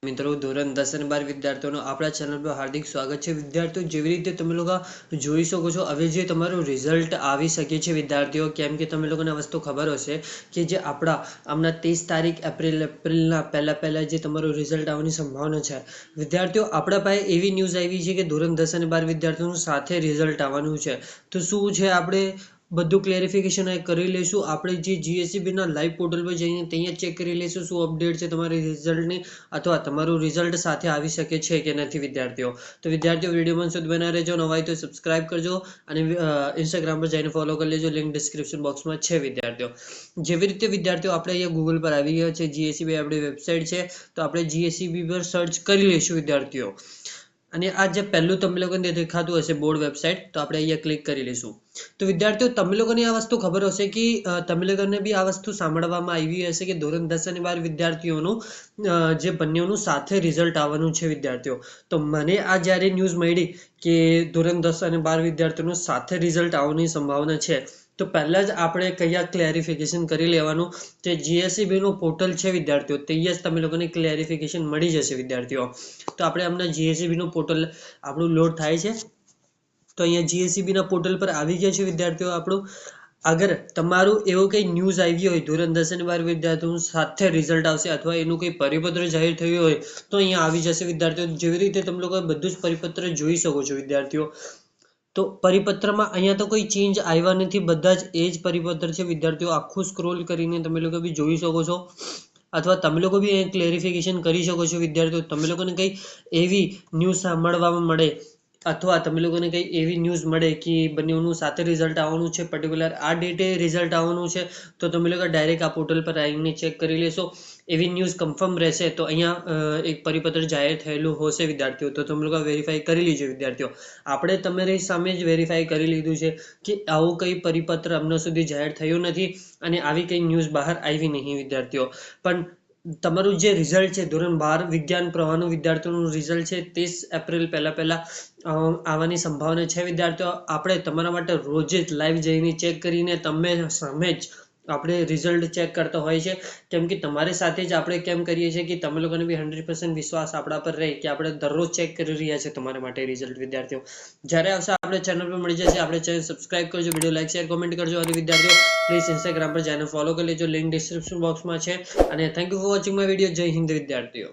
મિત્રો ધોરણ 10 અને 12 વિદ્યાર્થીઓનું આપણા ચેનલ પર હાર્દિક સ્વાગત છે। વિદ્યાર્થીઓ જેવી રીતે તમે લોકો જોઈ શકો છો હવે જે તમારું રિઝલ્ટ આવી શકે છે વિદ્યાર્થીઓ, કેમ કે તમે લોકોને આ વસ્તુ ખબર હશે કે જે આપણા હમણાં 30 તારીખ એપ્રિલના પહેલા જે તમારું રિઝલ્ટ આવવાની સંભાવના છે વિદ્યાર્થીઓ, આપણા પાસે એવી ન્યૂઝ આવી છે કે ધોરણ 10 અને 12 વિદ્યાર્થીઓનું સાથે રિઝલ્ટ આવવાનું છે। તો શું છે આપણે બધું ક્લેરિફિકેશન કરી લઈશું। આપણે જે GSEB ના લાઈવ પોર્ટલ પર જઈને ત્યાં ચેક કરી લઈશું શું અપડેટ છે તમારી રિઝલ્ટની, અથવા તમારું રિઝલ્ટ સાથે આવી શકે છે કે નથી વિદ્યાર્થીઓ। તો વિદ્યાર્થીઓ વિડીયોમાં સુધી બના રહેજો, નવા હોય તો સબસ્ક્રાઇબ કરજો અને ઇન્સ્ટાગ્રામ પર જઈને ફોલો કરી લેજો, લિંક ડિસ્ક્રિપ્શન બોક્સમાં છે વિદ્યાર્થીઓ। જેવી રીતે વિદ્યાર્થીઓ આપણે અહીંયા ગૂગલ પર આવી ગયા છે, GSEB આપણી વેબસાઇટ છે, તો આપણે GSEB પર સર્ચ કરી લઈશું વિદ્યાર્થીઓ। અને આ જે પહેલું તમે લોકોને દેખાતું હશે બોર્ડ વેબસાઇટ, તો આપણે અહીંયા ક્લિક કરી લઈશું। તો વિદ્યાર્થીઓ તમે લોકોને આ વસ્તુ ખબર હશે કે તમે લોકોને બી આ વસ્તુ સાંભળવામાં આવી હશે કે ધોરણ 10 અને 12 વિદ્યાર્થીઓનું જે બંનેનું સાથે રિઝલ્ટ આવવાનું છે વિદ્યાર્થીઓ। તો મને આ જ્યારે ન્યૂઝ મળી કે ધોરણ 10 અને 12 વિદ્યાર્થીઓનું સાથે રિઝલ્ટ આવવાની સંભાવના છે, તો પહેલા જ આપણે કયા ક્લેરિફિકેશન કરી લેવાનું જે GSEB નું પોર્ટલ છે વિદ્યાર્થીઓ, ત્યાં જ તમે લોકોને ક્લેરિફિકેશન મળી જશે વિદ્યાર્થીઓ। તો આપણે હમણાં GSEB નું પોર્ટલ આપણું લોડ થાય છે, તો અહીંયા GSEB ના પોર્ટલ પર આવી ગયા છે વિદ્યાર્થીઓ આપણું। અગર તમારું એવું કંઈ ન્યૂઝ આવી હોય ધોરણ 10 અને 12 વિદ્યાર્થીઓનું સાથે રિઝલ્ટ આવશે અથવા એનું કંઈ પરિપત્ર જાહેર થયું હોય તો અહીંયા આવી જશે વિદ્યાર્થીઓ। જેવી રીતે તમે લોકો બધું જ પરિપત્ર જોઈ શકો છો વિદ્યાર્થીઓ। તો પરિપત્રમાં અહીંયા તો કોઈ ચેન્જ આવ્યા નથી, બધા જ એ જ પરિપત્ર છે વિદ્યાર્થીઓ। આખું સ્ક્રોલ કરીને તમે લોકો બી જોઈ શકો છો, અથવા તમે લોકો બી અહીં ક્લેરિફિકેશન કરી શકો છો વિદ્યાર્થીઓ। તમે લોકોને કંઈ એવી ન્યૂઝ સાંભળવામાં મળે અથવા તમે લોકોને કંઈ એવી ન્યૂઝ મળે કે બંનેનું સાથે રિઝલ્ટ આવવાનું છે, પર્ટિક્યુલર આ ડેટે રિઝલ્ટ આવવાનું છે, તો તમે લોકો ડાયરેક્ટ આ પોર્ટલ પર આવીને ચેક કરી લેશો। એવી ન્યૂઝ કન્ફર્મ રહેશે તો અહીંયા એક પરિપત્ર જાહેર થયેલું હશે વિદ્યાર્થીઓ, તો તમે લોકો વેરીફાઈ કરી લેજો વિદ્યાર્થીઓ। આપણે તમારી સામે જ વેરીફાઈ કરી લીધું છે કે આવું કંઈ પરિપત્ર હમણાં સુધી જાહેર થયું નથી અને આવી કંઈ ન્યૂઝ બહાર આવી નહીં વિદ્યાર્થીઓ। પણ તમારું જે રિઝલ્ટ છે ધોરણ 12 વિજ્ઞાન પ્રવાહનું વિદ્યાર્થીઓનું રિઝલ્ટ છે 30 એપ્રિલ પહેલા આવવાની સંભાવના છે વિદ્યાર્થીઓ। આપણે તમારા માટે રોજ જ લાઈવ જઈને ચેક કરીને તમે સામે જ આપણે રિઝલ્ટ ચેક કરતા હોય છે, કેમ કે તમારી સાથે જ આપણે કેમ કરીએ છીએ કે તમે લોકોને બી 100% વિશ્વાસ આપણા પર રહે કે આપણે દરરોજ ચેક કરી રહ્યા છે તમારા માટે રિઝલ્ટ વિદ્યાર્થીઓ। જ્યારે આવશે આપણે ચેનલ પર મળી જશે, આપણે ચેનલ સબસ્ક્રાઇબ કરજો, વિડીયો લાઈક શેર કોમેન્ટ કરજો અને વિદ્યાર્થીઓ પ્લીઝ ઇન્સ્ટાગ્રામ પર જઈને ફોલો કરી લેજો, લિંક ડિસ્ક્રિપ્શન બોક્સમાં છે। અને thank you for watching my video. જય હિન્દ વિદ્યાર્થીઓ।